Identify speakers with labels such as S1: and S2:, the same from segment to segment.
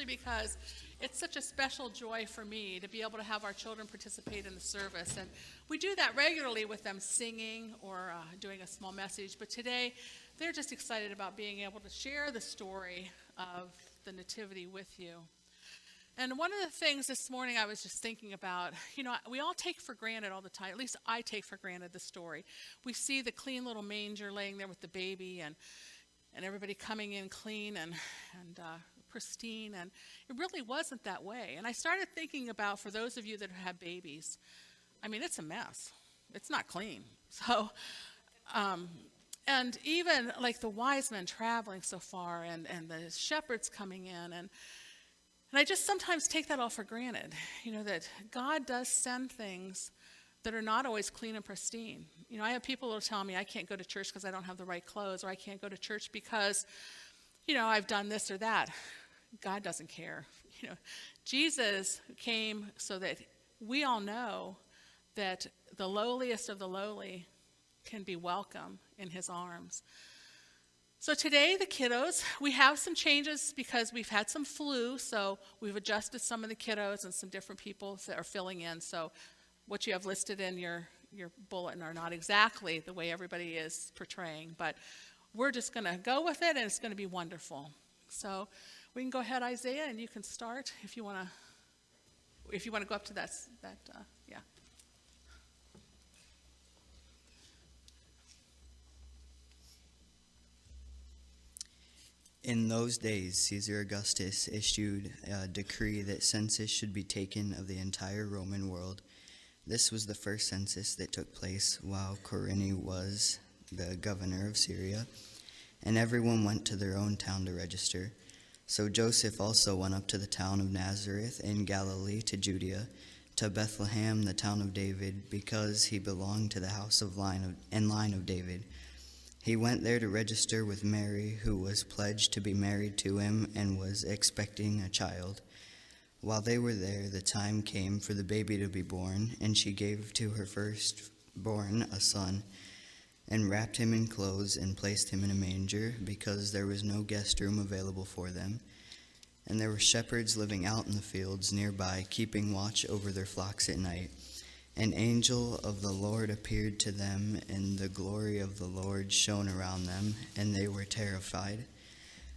S1: especially because it's such a special joy for me to be able to have our children participate in the service. And we do that regularly with them singing or doing a small message. But today, they're just excited about being able to share the story of the Nativity with you. And one of the things this morning I was just thinking about, we all take for granted all the time, at least I take for granted the story. We see the clean little manger laying there with the baby and everybody coming in clean and pristine, and it really wasn't that way. And I started thinking about, for those of you that have babies, I mean, it's a mess. It's not clean. So, and even like the wise men traveling so far and the shepherds coming in, and I just sometimes take that all for granted, that God does send things that are not always clean and pristine. I have people who will tell me I can't go to church because I don't have the right clothes, or I can't go to church because, I've done this or that. God doesn't care. Jesus came so that we all know that the lowliest of the lowly can be welcome in his arms. So today, the kiddos, we have some changes because we've had some flu, so we've adjusted some of the kiddos, and some different people that are filling in. So what you have listed in your bulletin are not exactly the way everybody is portraying, but we're just going to go with it, and it's going to be wonderful. So we can go ahead, Isaiah, and you can start if you want to go up to that. Yeah.
S2: In those days, Caesar Augustus issued a decree that census should be taken of the entire Roman world. This was the first census that took place while Quirinius was the governor of Syria, and everyone went to their own town to register. So Joseph also went up to the town of Nazareth in Galilee to Judea, to Bethlehem, the town of David, because he belonged to the house of line of David. He went there to register with Mary, who was pledged to be married to him and was expecting a child. While they were there, the time came for the baby to be born, and she gave to her firstborn a son, and wrapped him in clothes and placed him in a manger, because there was no guest room available for them. And there were shepherds living out in the fields nearby, keeping watch over their flocks at night. An angel of the Lord appeared to them, and the glory of the Lord shone around them, and they were terrified.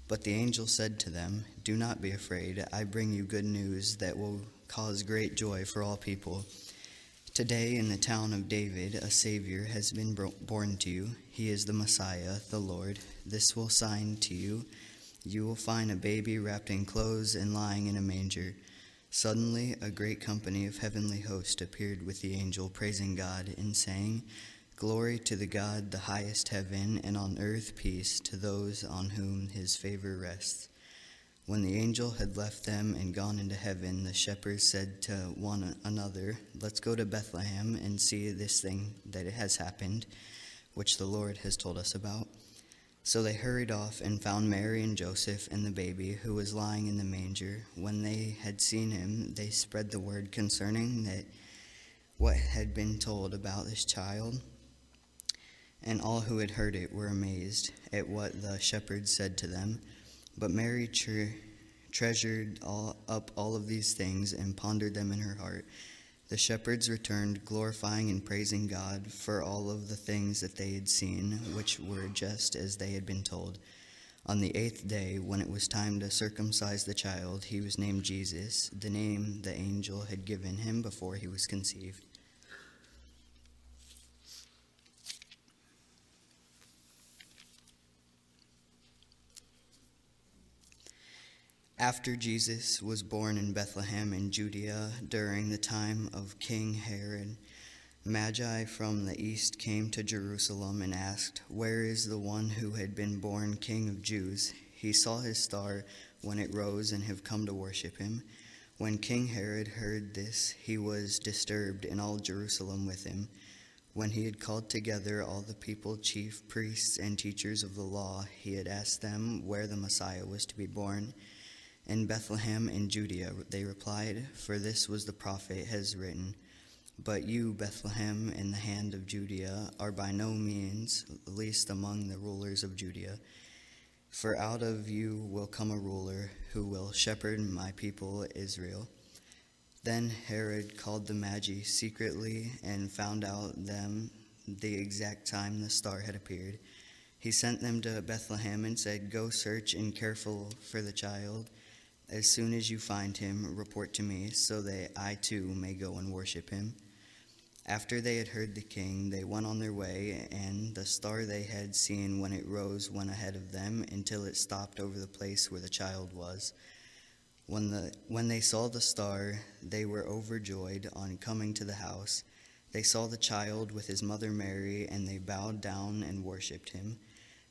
S2: But the angel said to them, "Do not be afraid. I bring you good news that will cause great joy for all people. Today in the town of David a Savior has been born to you. He is the Messiah, the Lord. This will sign to you. You will find a baby wrapped in clothes and lying in a manger." Suddenly a great company of heavenly hosts appeared with the angel, praising God and saying, "Glory to the God, the highest heaven, and on earth peace to those on whom his favor rests." When the angel had left them and gone into heaven, the shepherds said to one another, "Let's go to Bethlehem and see this thing that has happened, which the Lord has told us about." So they hurried off and found Mary and Joseph and the baby, who was lying in the manger. When they had seen him, they spread the word concerning what had been told about this child. And all who had heard it were amazed at what the shepherds said to them. But Mary treasured up all of these things and pondered them in her heart. The shepherds returned, glorifying and praising God for all of the things that they had seen, which were just as they had been told. On the 8th day, when it was time to circumcise the child, he was named Jesus, the name the angel had given him before he was conceived. After Jesus was born in Bethlehem in Judea during the time of King Herod, Magi from the east came to Jerusalem and asked, "Where is the one who had been born King of Jews? He saw his star when it rose and have come to worship him." When King Herod heard this, he was disturbed, and all Jerusalem with him. When he had called together all the people, chief priests and teachers of the law, he had asked them where the Messiah was to be born. "In Bethlehem in Judea," they replied, "for this was the prophet has written. But you, Bethlehem, in the hand of Judea, are by no means least among the rulers of Judea. For out of you will come a ruler who will shepherd my people Israel. Then Herod called the Magi secretly and found out them the exact time the star had appeared. He sent them to Bethlehem and said, "Go search and careful for the child. As soon as you find him, report to me, so that I too may go and worship him." After they had heard the king, they went on their way, and the star they had seen when it rose went ahead of them until it stopped over the place where the child was. When they saw the star, they were overjoyed. On coming to the house, they saw the child with his mother Mary, and they bowed down and worshipped him.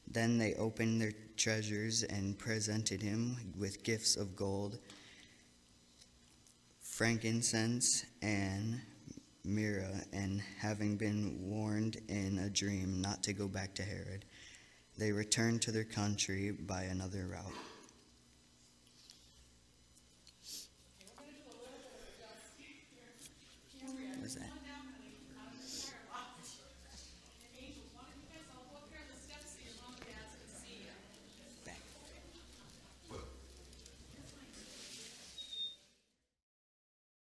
S2: Then they opened their treasures and presented him with gifts of gold, frankincense, and myrrh. And having been warned in a dream not to go back to Herod, they returned to their country by another route. What was that?